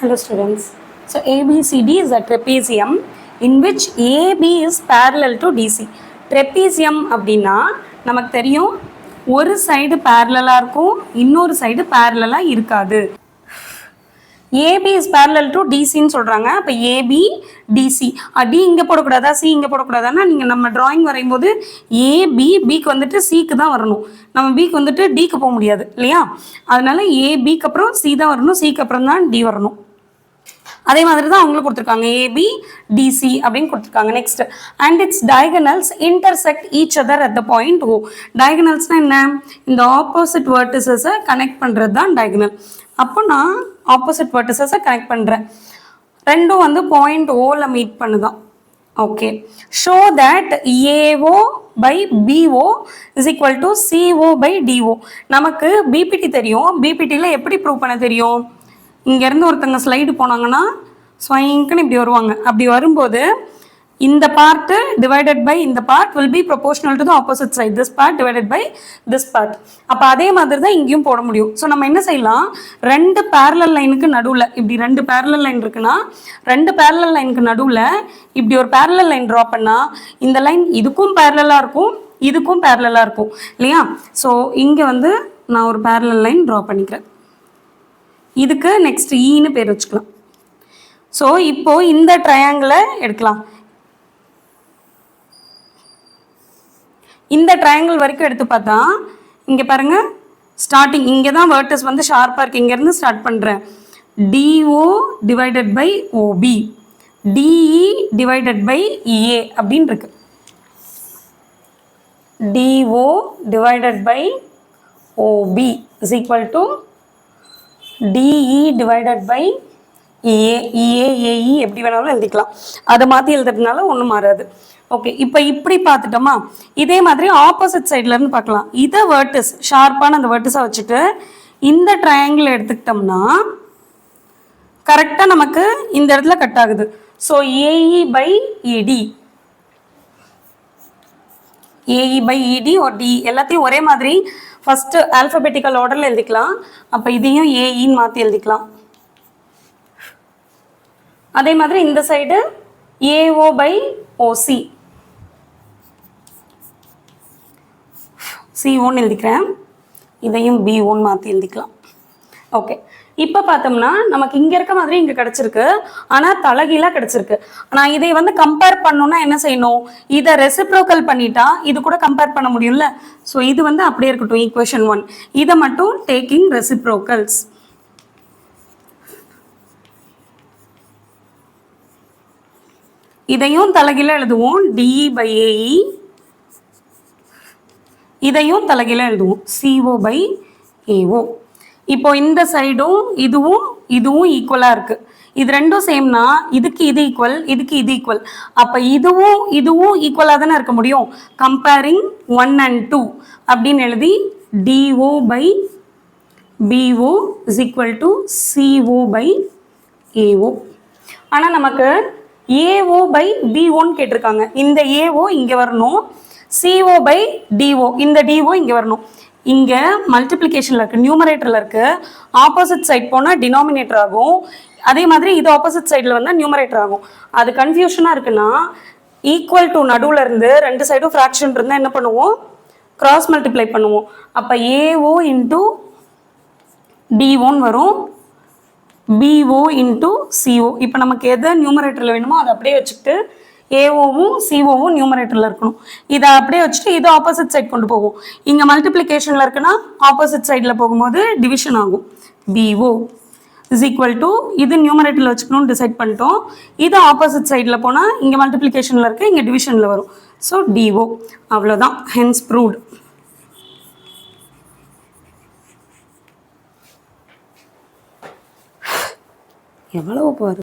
Hello students. So ABCD is a trapezium in which AB is parallel to DC. Trapezium அப்படின்னா நமக்கு தெரியும் ஒரு side parallel-ஆ இருக்கும் இன்னொரு சைடு parallel-ஆ இருக்காது. AB is parallel to DC ன்னு சொல்றாங்க. அப்ப AB DC D இங்க போடக்கூடாதா C இங்க போடக்கூடாதான்னா நீங்க நம்ம drawing வரையும்போது AB Bக்கு வந்துட்டு Cக்கு தான் வரணும். நம்ம Bக்கு வந்துட்டு Dக்கு போக முடியாது இல்லையா? அதனால ABக்கு அப்புறம் C தான் வரணும், Cக்கு அப்புறம் தான் D வரணும். அதே மாதிரி தான் அவங்களுக்கு கொடுத்துருக்காங்க AB DC அப்படின்னு கொடுத்துருக்காங்க. Next and it's diagonals intersect each other at the point O. டயகனல்ஸ்னா என்ன? இந்த ஆப்போசிட் வெர்டிசஸை கனெக்ட் பண்ணுறது தான் டயகனல். அப்போ நான் ஆப்போசிட் வெர்டிசஸை கனெக்ட் பண்ணுறேன், ரெண்டும் வந்து பாயிண்ட் ஓவில் மீட் பண்ணுதான். Okay, show that AO by BO is equal to CO by DO. நமக்கு பிபிடி தெரியும், பிபிடியில் எப்படி ப்ரூவ் பண்ண தெரியும்? இங்கேருந்து ஒருத்தங்க ஸ்லைடு போனாங்கன்னா ஸ்வைங்க்குன்னு இப்படி வருவாங்க. அப்படி வரும்போது இந்த பார்ட்டு டிவைடட் பை இந்த part will be proportional to the opposite side, this part divided by this part. அப்போ அதே மாதிரி தான் இங்கேயும் போட முடியும். ஸோ நம்ம என்ன செய்யலாம், ரெண்டு பேரலல் லைனுக்கு நடுவில் இப்படி ரெண்டு பேரலல் லைன் இருக்குன்னா ரெண்டு பேரலல் லைனுக்கு நடுவில் இப்படி ஒரு பேரலல் லைன் ட்ரா பண்ணால் இந்த லைன் இதுக்கும் பேரலாக இருக்கும் இதுக்கும் பேரலாக இருக்கும் இல்லையா? ஸோ இங்கே வந்து நான் ஒரு பேரலல் லைன் ட்ரா பண்ணிக்கிறேன். இதுக்கு நெக்ஸ்ட் ஈன்னு பேர் வச்சுக்கலாம். ஸோ இப்போ இந்த ட்ரையாங்கிளை எடுக்கலாம். இந்த ட்ரையாங்கிள் வரைக்கும் எடுத்து பார்த்தா இங்கே பாருங்க, ஸ்டார்டிங் இங்கே தான் வெர்டஸ் வந்து ஷார்ப்பாக இருக்குது. இங்கேருந்து ஸ்டார்ட் பண்ணுறேன். DO divided by OB, DE divided by EA அப்படின்னு இருக்கு. DO divided by OB is equal to DE divided by EA. EAE எப்படி வேணாலும் எழுதிக்கலாம், அதை மாற்றி எழுதுறதுனால ஒன்றும் மாறாது. ஓகே, இப்போ இப்படி பார்த்துட்டோமா? இதே மாதிரி ஆப்போசிட் சைட்லேருந்து பார்க்கலாம். இதை வெர்டிஸ் ஷார்ப்பான அந்த வெர்டிஸை வச்சுட்டு இந்த ட்ரையாங்கிள் எடுத்துக்கிட்டோம்னா கரெக்டாக நமக்கு இந்த இடத்துல கட் ஆகுது. So AE by ED, AE by ED or D எல்லாத்தையும் ஒரே மாதிரி ஃபஸ்ட்டு ஆல்ஃபபெட்டிக்கல் ஆர்டரில் எழுதிக்கலாம். அப்போ இதையும் AEன்னு மாற்றி எழுதிக்கலாம். அதே மாதிரி இந்த side AO by OC, C1 எழுதிக்கிறேன். இதையும் B1 மாற்றி எழுதிக்கலாம். ஓகே, இப்போ பார்த்தோம்னா நமக்கு இங்கே இருக்க மாதிரி இங்கே கிடச்சிருக்கு, ஆனால் தலைகீழாக கிடச்சிருக்கு. ஆனால் இதை வந்து கம்பேர் பண்ணணும்னா என்ன செய்யணும்? இதை ரெசிப்ரோக்கல் பண்ணிட்டா இது கூட கம்பேர் பண்ண முடியும்ல. ஸோ இது வந்து அப்படியே இருக்கட்டும், ஈக்குவேஷன் 1. இதை மட்டும் டேக்கிங் ரெசிப்ரோக்கல்ஸ். இதையும் தலைகீழாக எழுதுவோம், DE by AE. இதையும் தலைகீழாக எழுதுவோம், CO by AO. இப்போ இந்த சைடும் இதுவும் இதுவும் ஈக்குவலாக இருக்குது. இது ரெண்டும் சேம்னா இதுக்கு இது ஈக்குவல், இதுக்கு இது ஈக்குவல். அப்போ இதுவும் இதுவும் ஈக்குவலாக தானே இருக்க முடியும். கம்பேரிங் 1 and 2 அப்படின்னு எழுதி DO by BO is equal to CO by AO. ஆனால் நமக்கு AO by B1 கேட்டிருக்காங்க. இந்த AO இங்கே வரணும், CO by DO இந்த DO இங்கே வரணும். இங்கே மல்டிப்ளிகேஷனில் இருக்குது, நியூமரேட்டரில் இருக்குது. ஆப்போசிட் சைட் போனால் டினாமினேட்டர் ஆகும், அதே மாதிரி இது ஆப்போசிட் சைடில் வந்தால் நியூமரேட்டர் ஆகும். அது கன்ஃபியூஷனாக இருக்குன்னா ஈக்குவல் டு நடுவில் இருந்து ரெண்டு சைடும் ஃப்ராக்ஷன் இருந்தால் என்ன பண்ணுவோம், கிராஸ் மல்டிப்ளை பண்ணுவோம். அப்போ AO இன்ட்டு D1 வரும், BO இன்ட்டு CO. இப்போ நமக்கு எது நியூமரேட்டரில் வேணுமோ அதை அப்படியே வச்சுக்கிட்டு AOவும் COவும் நியூமரேட்டரில் இருக்கணும். இதை அப்படியே வச்சுட்டு இதை ஆப்போசிட் சைட் கொண்டு போகும். இங்கே மல்டிப்ளிகேஷனில் இருக்குன்னா ஆப்போசிட் சைடில் போகும்போது டிவிஷன் ஆகும். BO இஸ் ஈக்குவல் டு இது நியூமரேட்டரில் வச்சுக்கணும்னு டிசைட் பண்ணிட்டோம். இது ஆப்போசிட் சைடில் போனால் இங்கே மல்டிப்ளிகேஷனில் இருக்குது, இங்கே டிவிஷனில் வரும். ஸோ DO அவ்வளோதான், ஹென்ஸ் ப்ரூவ்ட். எவ்வளவு பாரு.